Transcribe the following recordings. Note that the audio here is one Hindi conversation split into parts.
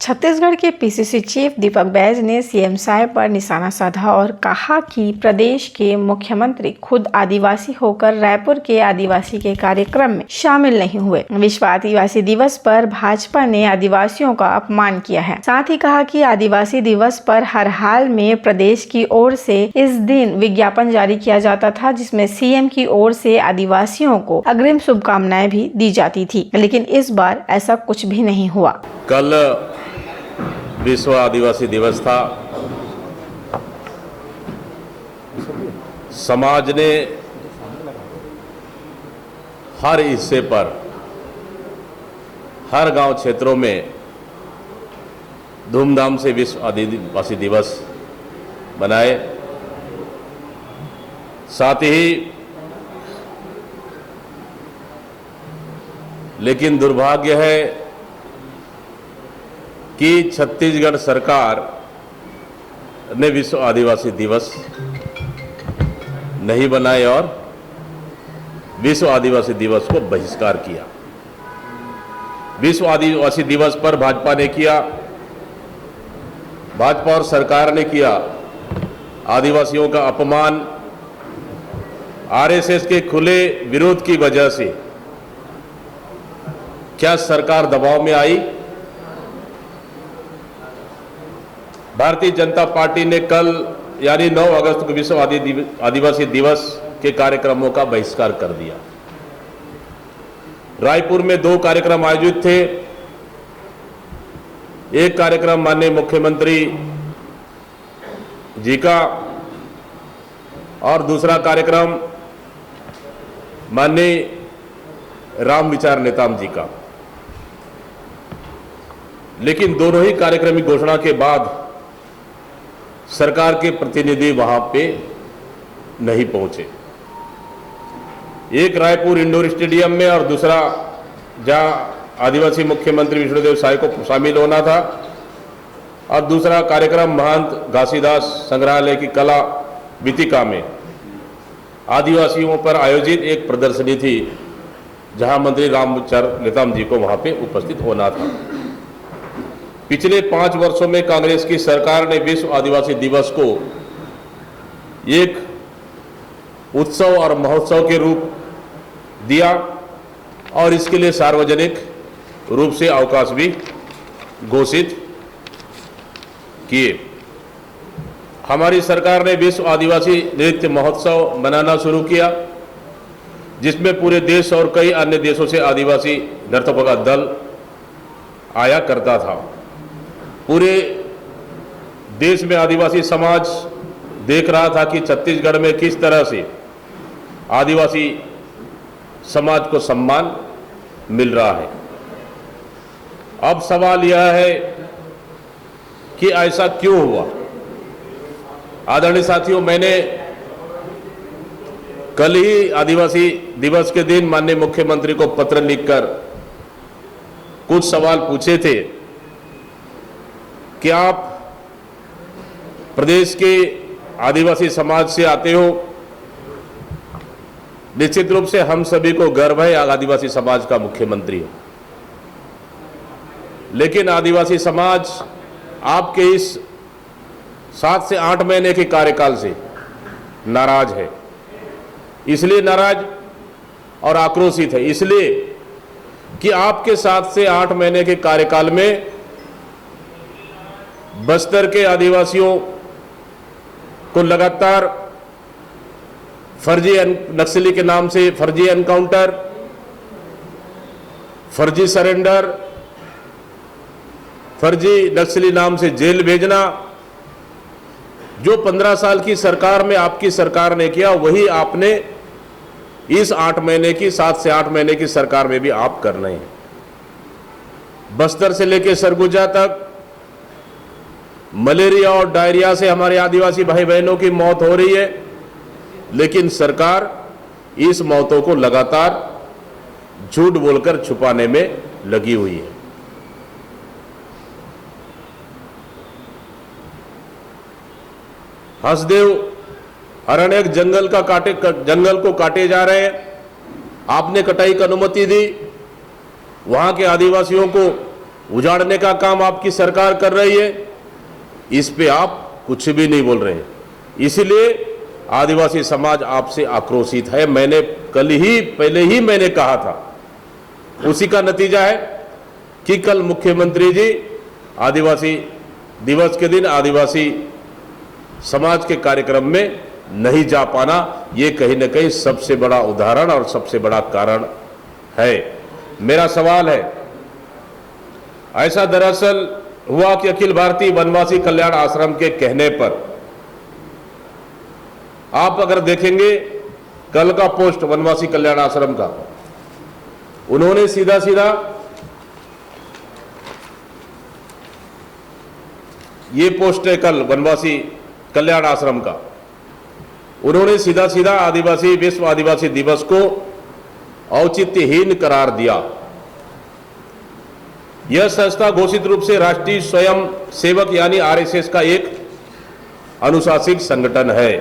छत्तीसगढ़ के पीसीसी चीफ दीपक बैज ने सीएम साहेब पर निशाना साधा और कहा कि प्रदेश के मुख्यमंत्री खुद आदिवासी होकर रायपुर के आदिवासी के कार्यक्रम में शामिल नहीं हुए। विश्व आदिवासी दिवस पर भाजपा ने आदिवासियों का अपमान किया है। साथ ही कहा कि आदिवासी दिवस पर हर हाल में प्रदेश की ओर से इस दिन विज्ञापन जारी किया जाता था, जिसमें सीएम की ओर से आदिवासियों को अग्रिम शुभकामनाएं भी दी जाती थी, लेकिन इस बार ऐसा कुछ भी नहीं हुआ। कल विश्व आदिवासी दिवस था। समाज ने हर हिस्से पर, हर गांव क्षेत्रों में धूमधाम से विश्व आदिवासी दिवस मनाए। साथ ही लेकिन दुर्भाग्य है कि छत्तीसगढ़ सरकार ने विश्व आदिवासी दिवस नहीं बनाए और विश्व आदिवासी दिवस को बहिष्कार किया। विश्व आदिवासी दिवस पर भाजपा ने किया, भाजपा और सरकार ने किया आदिवासियों का अपमान। आरएसएस के खुले विरोध की वजह से क्या सरकार दबाव में आई? भारतीय जनता पार्टी ने कल यानी 9 अगस्त को विश्व आदिवासी दिवस के कार्यक्रमों का बहिष्कार कर दिया। रायपुर में 2 कार्यक्रम आयोजित थे। एक कार्यक्रम माननीय मुख्यमंत्री जी का और दूसरा कार्यक्रम माननीय राम विचार नेताम जी का। लेकिन दोनों ही कार्यक्रम की घोषणा के बाद सरकार के प्रतिनिधि वहां पे नहीं पहुंचे। एक रायपुर इंडोर स्टेडियम में और दूसरा जहां आदिवासी मुख्यमंत्री विष्णुदेव साय को शामिल होना था, और दूसरा कार्यक्रम महंत घासीदास संग्रहालय की कला वीथिका में आदिवासियों पर आयोजित एक प्रदर्शनी थी, जहां मंत्री रामविचार नेताम जी को वहां पे उपस्थित होना था। पिछले 5 वर्षों में कांग्रेस की सरकार ने विश्व आदिवासी दिवस को एक उत्सव और महोत्सव के रूप दिया और इसके लिए सार्वजनिक रूप से अवकाश भी घोषित किए। हमारी सरकार ने विश्व आदिवासी नृत्य महोत्सव मनाना शुरू किया, जिसमें पूरे देश और कई अन्य देशों से आदिवासी नर्तकों का दल आया करता था। पूरे देश में आदिवासी समाज देख रहा था कि छत्तीसगढ़ में किस तरह से आदिवासी समाज को सम्मान मिल रहा है। अब सवाल यह है कि ऐसा क्यों हुआ? आदरणीय साथियों, मैंने कल ही आदिवासी दिवस के दिन माननीय मुख्यमंत्री को पत्र लिखकर कुछ सवाल पूछे थे कि आप प्रदेश के आदिवासी समाज से आते हो। निश्चित रूप से हम सभी को गर्व है आदिवासी समाज का मुख्यमंत्री हो, लेकिन आदिवासी समाज आपके इस 7 से 8 महीने के कार्यकाल से नाराज है। इसलिए नाराज और आक्रोशित है इसलिए कि आपके 7 से 8 महीने के कार्यकाल में बस्तर के आदिवासियों को लगातार फर्जी नक्सली के नाम से फर्जी एनकाउंटर, फर्जी सरेंडर, फर्जी नक्सली नाम से जेल भेजना, जो 15 साल की सरकार में आपकी सरकार ने किया, वही आपने इस 8 महीने की 7 से 8 महीने की सरकार में भी आप कर रहे हैं। बस्तर से लेकर सरगुजा तक मलेरिया और डायरिया से हमारे आदिवासी भाई बहनों की मौत हो रही है, लेकिन सरकार इस मौतों को लगातार झूठ बोलकर छुपाने में लगी हुई है। हंसदेव अरण्यक जंगल को काटे जा रहे हैं। आपने कटाई की अनुमति दी, वहां के आदिवासियों को उजाड़ने का काम आपकी सरकार कर रही है, इस पे आप कुछ भी नहीं बोल रहे हैं। इसलिए आदिवासी समाज आपसे आक्रोशित है। मैंने पहले ही मैंने कहा था, उसी का नतीजा है कि कल मुख्यमंत्री जी आदिवासी दिवस के दिन आदिवासी समाज के कार्यक्रम में नहीं जा पाना, ये कहीं ना कहीं सबसे बड़ा उदाहरण और सबसे बड़ा कारण है। मेरा सवाल है, ऐसा दरअसल हुआ कि अखिल भारतीय वनवासी कल्याण आश्रम के कहने पर, आप अगर देखेंगे कल का पोस्ट वनवासी कल्याण आश्रम का, उन्होंने सीधा सीधा ये पोस्ट है कल वनवासी कल्याण आश्रम का, उन्होंने सीधा सीधा आदिवासी विश्व आदिवासी दिवस को औचित्यहीन करार दिया। यह संस्था घोषित रूप से राष्ट्रीय स्वयं सेवक यानी आरएसएस का एक अनुशासित संगठन है,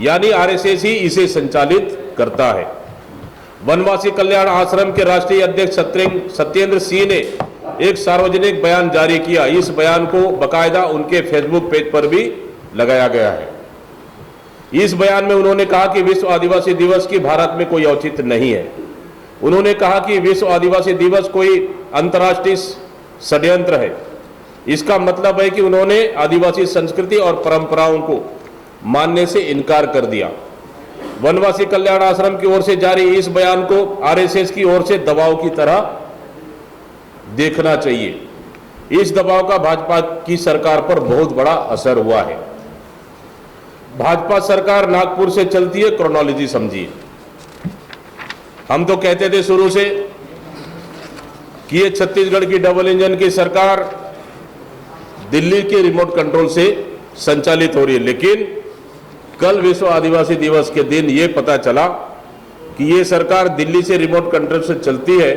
यानी आरएसएस ही इसे संचालित करता है। वनवासी कल्याण आश्रम के राष्ट्रीय अध्यक्ष सत्येंद्र सिंह ने एक सार्वजनिक बयान जारी किया। इस बयान को बकायदा उनके फेसबुक पेज पर भी लगाया गया है। इस बयान में उन्होंने कहा कि विश्व आदिवासी दिवस की भारत में कोई औचित्य नहीं है। उन्होंने कहा कि विश्व आदिवासी दिवस कोई अंतर्राष्ट्रीय षड्यंत्र है। इसका मतलब है कि उन्होंने आदिवासी संस्कृति और परंपराओं को मानने से इनकार कर दिया। वनवासी कल्याण आश्रम की ओर से जारी इस बयान को आरएसएस की ओर से दबाव की तरह देखना चाहिए। इस दबाव का भाजपा की सरकार पर बहुत बड़ा असर हुआ है। भाजपा सरकार नागपुर से चलती है, क्रोनोलॉजी समझिए। हम तो कहते थे शुरू से कि ये छत्तीसगढ़ की डबल इंजन की सरकार दिल्ली के रिमोट कंट्रोल से संचालित हो रही है, लेकिन कल विश्व आदिवासी दिवस के दिन ये पता चला कि ये सरकार दिल्ली से रिमोट कंट्रोल से चलती है,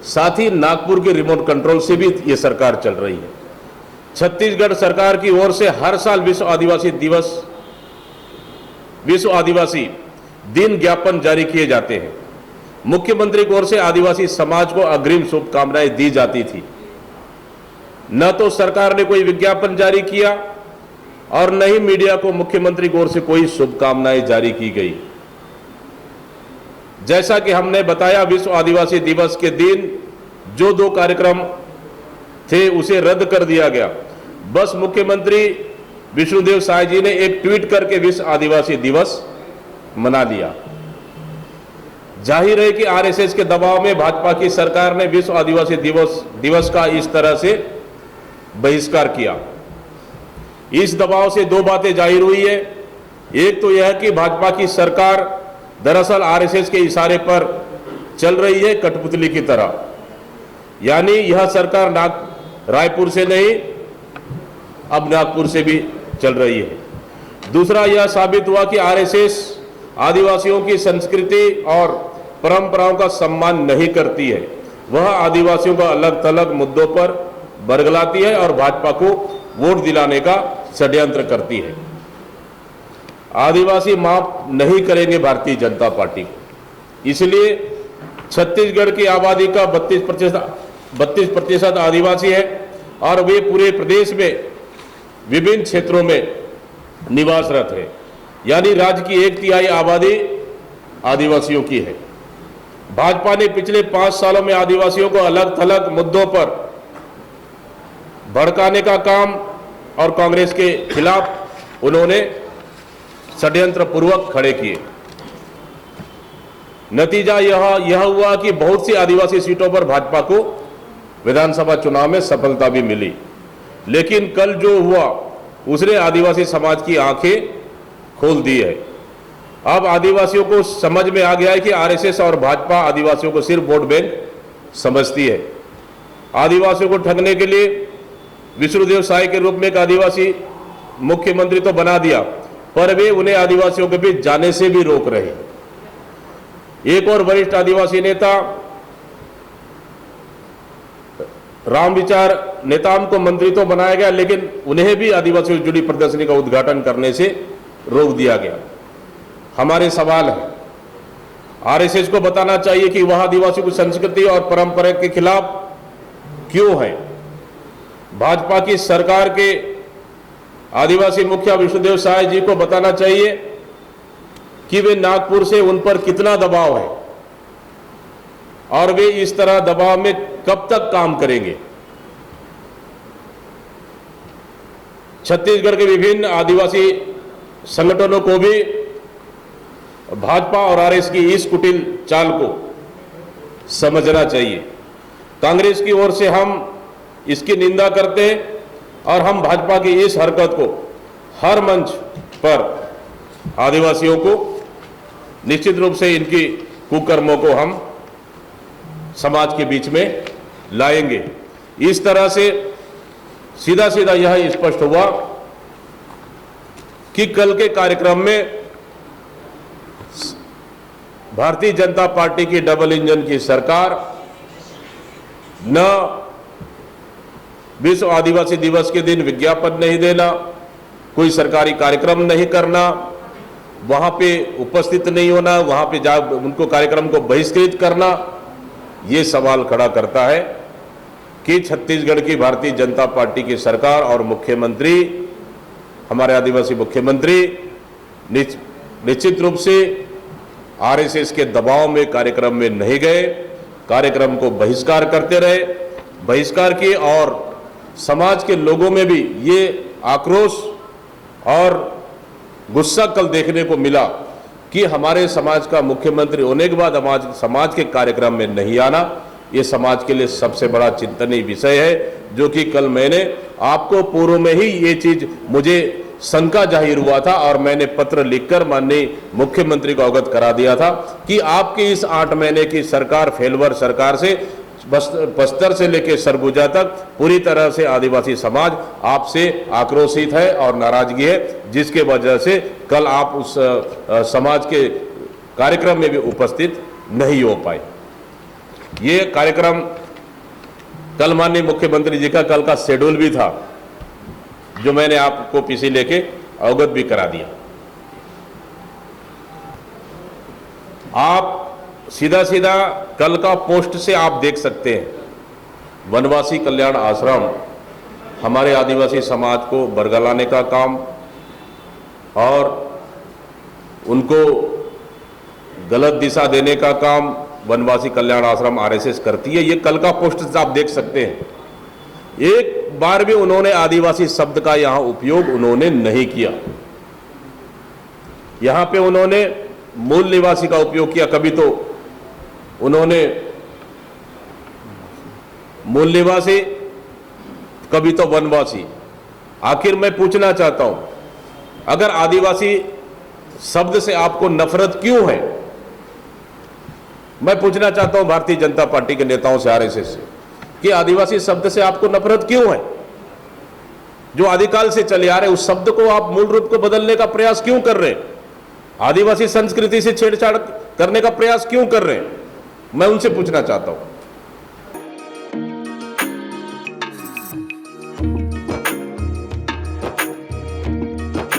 साथ ही नागपुर के रिमोट कंट्रोल से भी ये सरकार चल रही है। छत्तीसगढ़ सरकार की ओर से हर साल विश्व आदिवासी दिन ज्ञापन जारी किए जाते हैं। मुख्यमंत्री की ओर से आदिवासी समाज को अग्रिम शुभकामनाएं दी जाती थी। न तो सरकार ने कोई विज्ञापन जारी किया और न ही मीडिया को मुख्यमंत्री की ओर से कोई शुभकामनाएं जारी की गई। जैसा कि हमने बताया, विश्व आदिवासी दिवस के दिन जो 2 कार्यक्रम थे उसे रद्द कर दिया गया। बस मुख्यमंत्री विष्णुदेव साय जी ने एक ट्वीट करके विश्व आदिवासी दिवस मना लिया। जाहिर है कि आरएसएस के दबाव में भाजपा की सरकार ने विश्व आदिवासी दिवस का इस तरह से बहिष्कार किया। इस दबाव से 2 बातें जाहिर हुई है। एक तो यह कि भाजपा की सरकार दरअसल आरएसएस के इशारे पर चल रही है, कठपुतली की तरह, यानी यह सरकार रायपुर से नहीं अब नागपुर से भी चल रही है। दूसरा यह साबित हुआ कि आरएसएस आदिवासियों की संस्कृति और परंपराओं का सम्मान नहीं करती है। वह आदिवासियों को अलग थलग मुद्दों पर बरगलाती है और भाजपा को वोट दिलाने का षड्यंत्र करती है। आदिवासी माफ नहीं करेंगे भारतीय जनता पार्टी को। इसलिए छत्तीसगढ़ की आबादी का 32% आदिवासी है और वे पूरे प्रदेश में विभिन्न क्षेत्रों में निवासरत है, यानी राज्य की 1/3 आबादी आदिवासियों की है। भाजपा ने पिछले 5 सालों में आदिवासियों को अलग थलग मुद्दों पर भड़काने का काम और कांग्रेस के खिलाफ उन्होंने षड्यंत्र पूर्वक खड़े किए। नतीजा यह हुआ कि बहुत सी आदिवासी सीटों पर भाजपा को विधानसभा चुनाव में सफलता भी मिली, लेकिन कल जो हुआ उसने आदिवासी समाज की आंखें खोल दी है। अब आदिवासियों को समझ में आ गया है कि आरएसएस और भाजपा आदिवासियों को सिर्फ वोट बैंक समझती है। आदिवासियों को ठगने के लिए विष्णुदेव साय के रूप में एक आदिवासी मुख्यमंत्री तो बना दिया, पर वे उन्हें आदिवासियों के बीच जाने से भी रोक रहे। एक और वरिष्ठ आदिवासी नेता राम विचार नेताम को मंत्री तो बनाया गया, लेकिन उन्हें भी आदिवासियों से जुड़ी प्रदर्शनी का उद्घाटन करने से रोक दिया गया। हमारे सवाल है, आरएसएस को बताना चाहिए कि वह आदिवासियों की संस्कृति और परंपरा के खिलाफ क्यों है। भाजपा की सरकार के आदिवासी मुखिया विष्णुदेव साय जी को बताना चाहिए कि वे नागपुर से उन पर कितना दबाव है और वे इस तरह दबाव में कब तक काम करेंगे। छत्तीसगढ़ के विभिन्न आदिवासी संगठनों को भी भाजपा और आरएस की इस कुटिल चाल को समझना चाहिए। कांग्रेस की ओर से हम इसकी निंदा करते हैं और हम भाजपा की इस हरकत को हर मंच पर आदिवासियों को निश्चित रूप से इनकी कुकर्मों को हम समाज के बीच में लाएंगे। इस तरह से सीधा सीधा यह स्पष्ट हुआ कि कल के कार्यक्रम में भारतीय जनता पार्टी की डबल इंजन की सरकार न विश्व आदिवासी दिवस के दिन विज्ञापन नहीं देना, कोई सरकारी कार्यक्रम नहीं करना, वहां पे उपस्थित नहीं होना, वहां पे जा उनको कार्यक्रम को बहिष्कृत करना, ये सवाल खड़ा करता है कि छत्तीसगढ़ की भारतीय जनता पार्टी की सरकार और मुख्यमंत्री, हमारे आदिवासी मुख्यमंत्री निश्चित रूप से आरएसएस के दबाव में कार्यक्रम में नहीं गए, कार्यक्रम को बहिष्कार करते रहे, बहिष्कार किए और समाज के लोगों में भी ये आक्रोश और गुस्सा कल देखने को मिला कि हमारे समाज का मुख्यमंत्री होने के बाद समाज के कार्यक्रम में नहीं आना, ये समाज के लिए सबसे बड़ा चिंतनीय विषय है। जो कि कल मैंने आपको पूर्व में ही ये चीज मुझे शंका जाहिर हुआ था और मैंने पत्र लिखकर माननीय मुख्यमंत्री को अवगत करा दिया था कि आपकी इस 8 महीने की सरकार फेलवर सरकार से बस्तर से लेकर सरगुजा तक पूरी तरह से आदिवासी समाज आपसे आक्रोशित है और नाराजगी है, जिसके वजह से कल आप उस समाज के कार्यक्रम में भी उपस्थित नहीं हो पाए। ये कार्यक्रम कल माननीय मुख्यमंत्री जी का कल का शेड्यूल भी था, जो मैंने आपको पीसी लेके अवगत भी करा दिया। आप सीधा सीधा कल का पोस्ट से आप देख सकते हैं, वनवासी कल्याण आश्रम हमारे आदिवासी समाज को बरगलाने का काम और उनको गलत दिशा देने का काम वनवासी कल्याण आश्रम आरएसएस करती है। ये कल का पोस्ट से आप देख सकते हैं। एक बार भी उन्होंने आदिवासी शब्द का यहां उपयोग उन्होंने नहीं किया। यहां पे उन्होंने मूल निवासी का उपयोग किया, कभी तो उन्होंने मूल निवासी, कभी तो वनवासी। आखिर मैं पूछना चाहता हूं, अगर आदिवासी शब्द से आपको नफरत क्यों है? मैं पूछना चाहता हूं भारतीय जनता पार्टी के नेताओं से, आरएसएस से, कि आदिवासी शब्द से आपको नफरत क्यों है? जो आदिकाल से चले आ रहे उस शब्द को आप मूल रूप को बदलने का प्रयास क्यों कर रहे हैं? आदिवासी संस्कृति से छेड़छाड़ करने का प्रयास क्यों कर रहे हैं? मैं उनसे पूछना चाहता हूं।